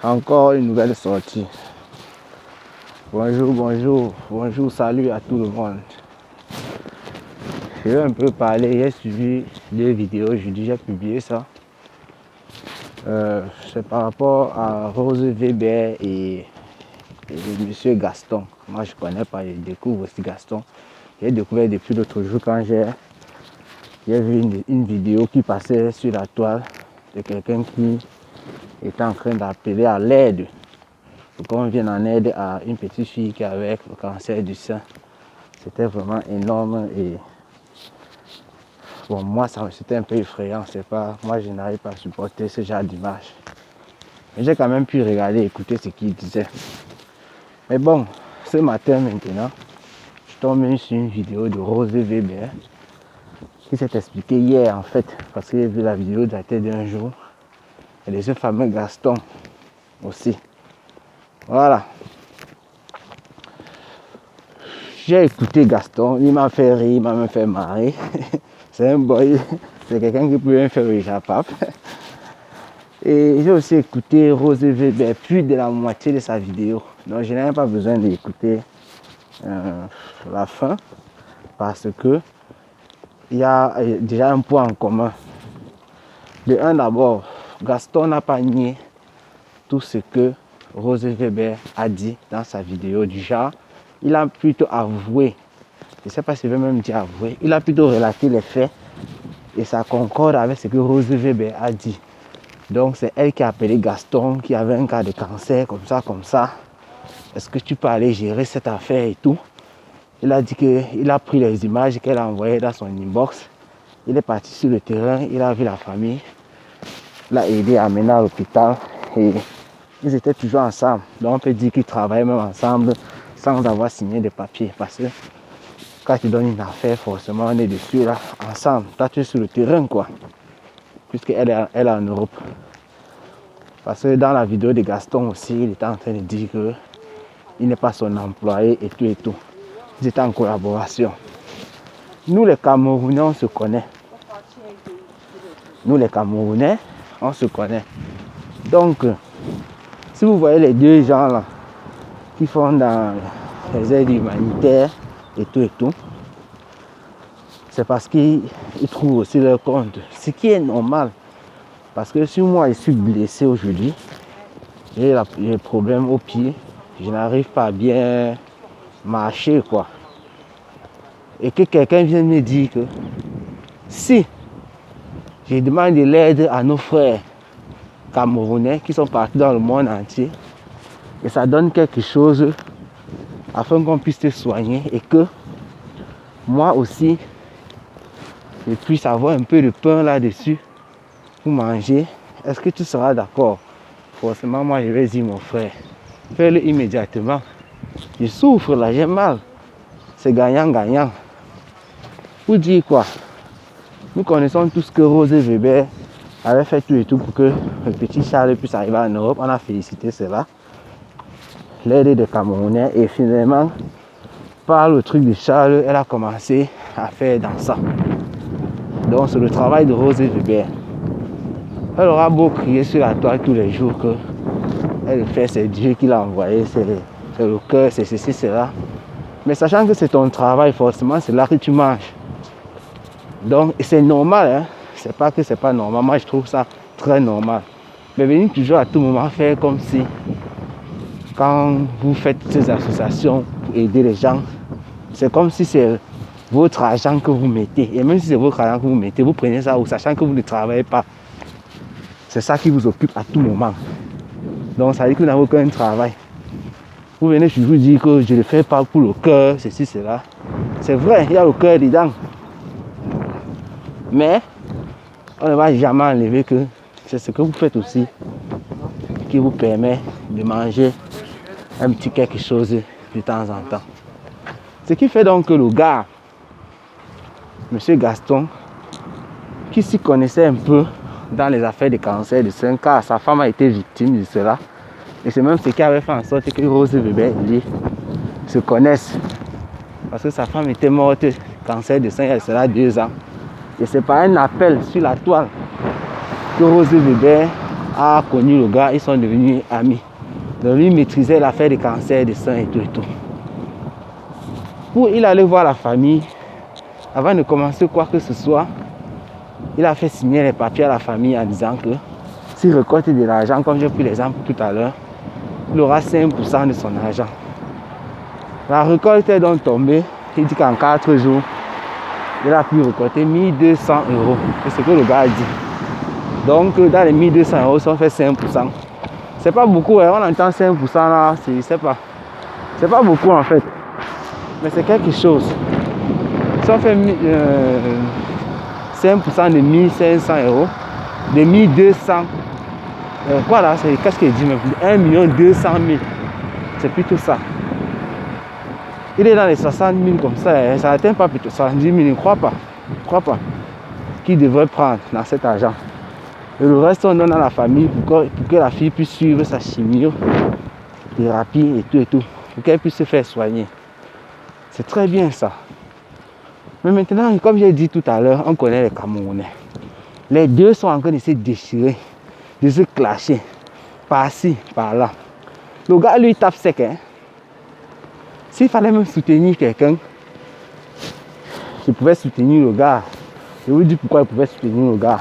Encore une nouvelle sortie. Bonjour, salut à tout le monde. Je vais un peu parler, j'ai suivi 2 vidéos aujourd'hui, j'ai publié ça. C'est par rapport à Rose Weber et Monsieur Gaston. Moi je connais pas, je découvre aussi Gaston. J'ai découvert depuis l'autre jour quand j'ai vu une vidéo qui passait sur la toile de quelqu'un qui était en train d'appeler à l'aide pour qu'on vienne en aide à une petite fille qui avait le cancer du sein. C'était vraiment énorme et bon, moi c'était un peu effrayant, moi je n'arrive pas à supporter ce genre d'image. Mais j'ai quand même pu regarder et écouter ce qu'il disait. Mais bon, ce matin maintenant, je tombe sur une vidéo de Rose Weber qui s'est expliqué hier en fait, parce que j'ai vu la vidéo datée d'un jour. Et de ce fameux Gaston aussi. Voilà. J'ai écouté Gaston, il m'a fait rire, il m'a même fait marrer. C'est un boy, c'est quelqu'un qui peut même faire rire à pape. Et j'ai aussi écouté Rose Weber, plus de la moitié de sa vidéo. Donc je n'ai même pas besoin d'écouter la fin, parce que il y a déjà un point en commun. De un d'abord, Gaston n'a pas nié tout ce que Rose Weber a dit dans sa vidéo du genre. Il a plutôt avoué, je ne sais pas si je vais même dire avoué, il a plutôt relaté les faits et ça concorde avec ce que Rose Weber a dit. Donc c'est elle qui a appelé Gaston qui avait un cas de cancer comme ça. Est-ce que tu peux aller gérer cette affaire et tout? Il a dit qu'il a pris les images qu'elle a envoyées dans son inbox. Il est parti sur le terrain, il a vu la famille, l'a aidé à amener à l'hôpital et ils étaient toujours ensemble. Donc on peut dire qu'ils travaillent même ensemble sans avoir signé des papiers. Parce que quand tu donnes une affaire, forcément on est dessus là, ensemble. Toi tu es sur le terrain quoi. Puisqu'elle est en Europe. Parce que dans la vidéo de Gaston aussi, il était en train de dire qu'il n'est pas son employé et tout. Ils étaient en collaboration. Nous les Camerounais, on se connaît. Donc, si vous voyez les 2 gens là, qui font dans les aides humanitaires et tout, c'est parce qu'ils trouvent aussi leur compte. Ce qui est normal. Parce que si moi je suis blessé aujourd'hui, j'ai des problèmes au pied, je n'arrive pas à bien marcher quoi. Et que quelqu'un vienne me dire que si je demande de l'aide à nos frères camerounais qui sont partis dans le monde entier, et ça donne quelque chose afin qu'on puisse te soigner et que moi aussi je puisse avoir un peu de pain là-dessus pour manger, est-ce que tu seras d'accord? Forcément moi je vais dire mon frère, fais-le immédiatement. Je souffre là, j'ai mal. C'est gagnant. Pour dire quoi? Nous connaissons tous que Rose Weber avait fait tout et tout pour que le petit Charles puisse arriver en Europe. On a félicité cela. L'aide des Camerounais et finalement, par le truc de Charles, elle a commencé à faire dans ça. Donc c'est le travail de Rose Weber. Elle aura beau crier sur la toile tous les jours que elle fait, c'est Dieu qui l'a envoyé, c'est le cœur, c'est ceci, c'est là. Mais sachant que c'est ton travail, forcément, c'est là que tu manges. Donc c'est normal, hein. C'est pas que c'est pas normal. Moi je trouve ça très normal. Mais venir toujours à tout moment faire comme si, quand vous faites ces associations pour aider les gens, c'est comme si c'est votre argent que vous mettez. Et même si c'est votre argent que vous mettez, vous prenez ça, sachant que vous ne travaillez pas. C'est ça qui vous occupe à tout moment. Donc ça veut dire que vous n'avez aucun travail. Vous venez toujours dire que je ne le fais pas pour le cœur, ceci, cela. C'est vrai, il y a le cœur dedans. Mais on ne va jamais enlever que c'est ce que vous faites aussi qui vous permet de manger un petit quelque chose de temps en temps. Ce qui fait donc que le gars, Monsieur Gaston, qui s'y connaissait un peu dans les affaires de cancer de sein, car sa femme a été victime de cela, et c'est même ce qui avait fait en sorte que Rose Weber et lui se connaissent. Parce que sa femme était morte cancer de sein il y a cela 2 ans. Et c'est par un appel sur la toile que Rose Weber a connu le gars, ils sont devenus amis. Donc lui maîtrisait l'affaire des cancers des seins et tout et tout. Il allait voir la famille, avant de commencer quoi que ce soit, il a fait signer les papiers à la famille en disant que s'il récolte de l'argent, comme j'ai pris l'exemple tout à l'heure, il aura 5% de son argent. La récolte est donc tombée, il dit qu'en 4 jours, il a pu récolter 1200 €. C'est ce que le gars a dit. Donc dans les 1200 €, si on fait 5%, c'est pas beaucoup, hein. On entend 5% là, c'est pas beaucoup en fait. Mais c'est quelque chose. Si on fait 5% de 1500 €, de 1200, quoi là, c'est qu'est-ce qu'il dit même, 1 200 000, c'est plutôt ça. Il est dans les 60 000 comme ça, hein. Ça n'atteint pas plutôt 70 000, je ne crois pas. Qu'il devrait prendre dans cet argent. Et le reste, on donne à la famille pour que la fille puisse suivre sa chimio, thérapie et tout, pour qu'elle puisse se faire soigner. C'est très bien ça. Mais maintenant, comme j'ai dit tout à l'heure, on connaît les Camerounais. Les deux sont en train de se déchirer, de se clasher, par-ci, par-là. Le gars, lui, tape sec, hein. S'il fallait même soutenir quelqu'un, je pouvais soutenir le gars. Je vous dis pourquoi il pouvait soutenir le gars.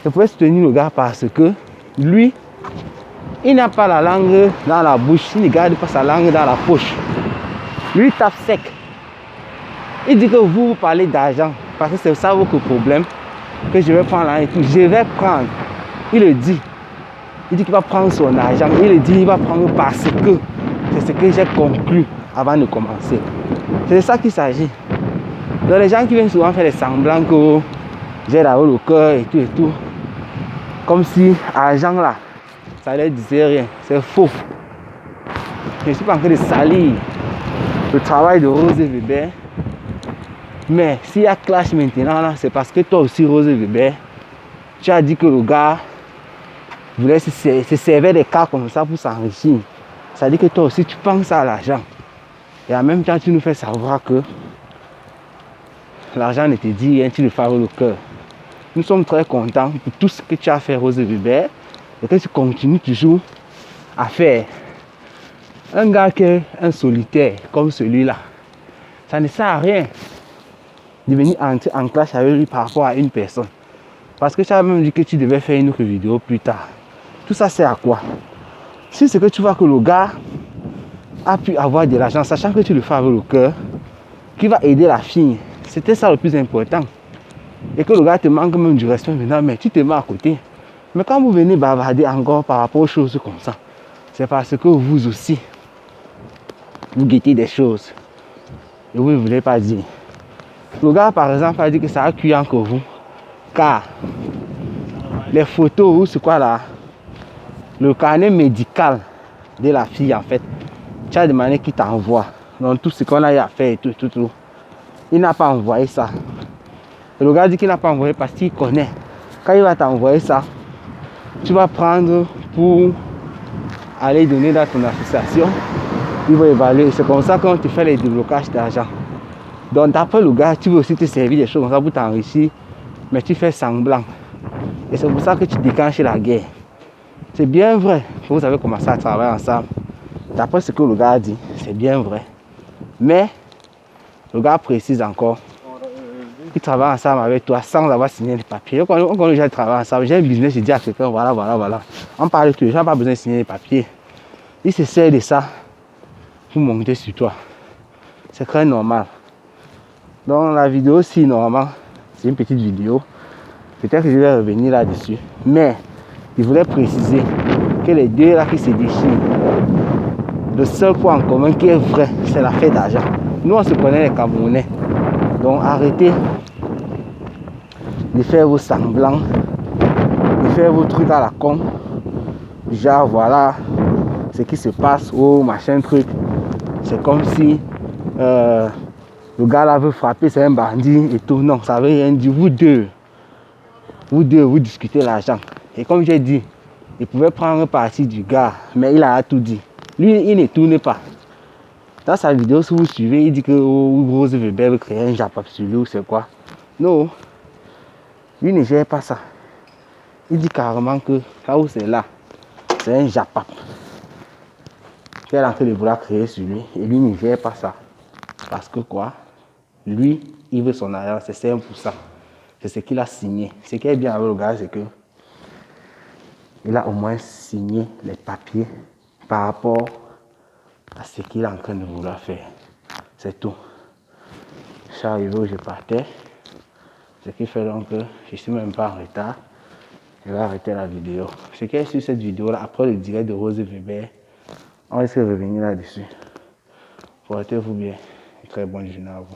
Je pouvais soutenir le gars parce que lui, il n'a pas la langue dans la bouche, il ne garde pas sa langue dans la poche. Lui, il tape sec. Il dit que vous parlez d'argent, parce que c'est ça votre problème, que je vais prendre là et tout. Je vais prendre. Il le dit. Il dit qu'il va prendre son argent. Il le dit, il va prendre parce que c'est ce que j'ai conclu avant de commencer. C'est de ça qu'il s'agit. Donc les gens qui viennent souvent faire des semblants que j'ai là-haut le cœur et tout. Comme si argent là, ça ne disait rien. C'est faux. Je ne suis pas en train de salir le travail de Rose Weber. Mais s'il y a clash maintenant là, c'est parce que toi aussi Rose Weber, tu as dit que le gars voulait se servir des cas comme ça pour s'enrichir. Ça dit que toi aussi tu penses à l'argent. Et en même temps tu nous fais savoir que l'argent ne te dit rien, tu le fais avec le cœur. Nous sommes très contents pour tout ce que tu as fait Rose Weber et que tu continues toujours à faire. Un gars qui est un solitaire comme celui-là, ça ne sert à rien de venir entrer en clash avec lui par rapport à une personne. Parce que tu as même dit que tu devais faire une autre vidéo plus tard. Tout ça sert à quoi? Si c'est que tu vois que le gars a pu avoir de l'argent, sachant que tu le fais avec le cœur, qui va aider la fille, c'était ça le plus important. Et que le gars te manque même du respect maintenant, mais tu te mets à côté. Mais quand vous venez bavarder encore par rapport aux choses comme ça, c'est parce que vous aussi, vous guettez des choses. Et vous ne voulez pas dire. Le gars, par exemple, a dit que ça a cuit encore vous. Car les photos ou c'est quoi là, le carnet médical de la fille en fait, tu as demandé qu'il t'envoie. Donc tout ce qu'on a eu à faire et tout. Il n'a pas envoyé ça. Et le gars dit qu'il n'a pas envoyé parce qu'il connaît. Quand il va t'envoyer ça, tu vas prendre pour aller donner dans ton association. Il va évaluer. C'est comme ça qu'on te fait les déblocages d'argent. Donc d'après le gars, tu veux aussi te servir des choses comme ça pour t'enrichir, mais tu fais semblant. Et c'est pour ça que tu déclenches la guerre. C'est bien vrai que vous avez commencé à travailler ensemble. D'après ce que le gars a dit, c'est bien vrai. Mais le gars précise encore qu'il travaille ensemble avec toi sans avoir signé les papiers. On connaît déjà travailler ensemble. J'ai un business, j'ai dit à quelqu'un, voilà. On parle de tout, les gens n'ont pas besoin de signer les papiers. Il se sert de ça pour monter sur toi. C'est très normal. Donc la vidéo, si normalement, c'est une petite vidéo. Peut-être que je vais revenir là-dessus. Mais je voulais préciser que les deux là qui se déchirent, le seul point en commun qui est vrai, c'est l'affaire d'argent. Nous, on se connaît les Camerounais. Donc arrêtez de faire vos semblants, de faire vos trucs à la con. Genre voilà ce qui se passe, oh machin truc. C'est comme si le gars là veut frapper, c'est un bandit et tout. Non, ça veut rien dire. Vous discutez l'argent. Et comme j'ai dit, il pouvait prendre partie du gars, mais il a tout dit. Lui, il ne tourne pas. Dans sa vidéo, si vous suivez, il dit que Rose Weber veut créer un Japap sur lui ou c'est quoi. Non, lui ne gère pas ça. Il dit carrément que là où c'est là, c'est un japap qu'elle est en train de vouloir créer sur lui. Et lui ne gère pas ça. Parce que quoi? Lui, il veut son argent, c'est 5%. C'est ce qu'il a signé. Ce qui est bien avec le gars, c'est que il a au moins signé les papiers par rapport à ce qu'il est en train de vouloir faire. C'est tout. Je suis arrivé où je partais. Ce qui fait donc que je ne suis même pas en retard. Je vais arrêter la vidéo. Ce qui est sur cette vidéo-là, après le direct de Rose Weber, on risque de revenir là-dessus. Portez-vous bien. Très bonne journée à vous.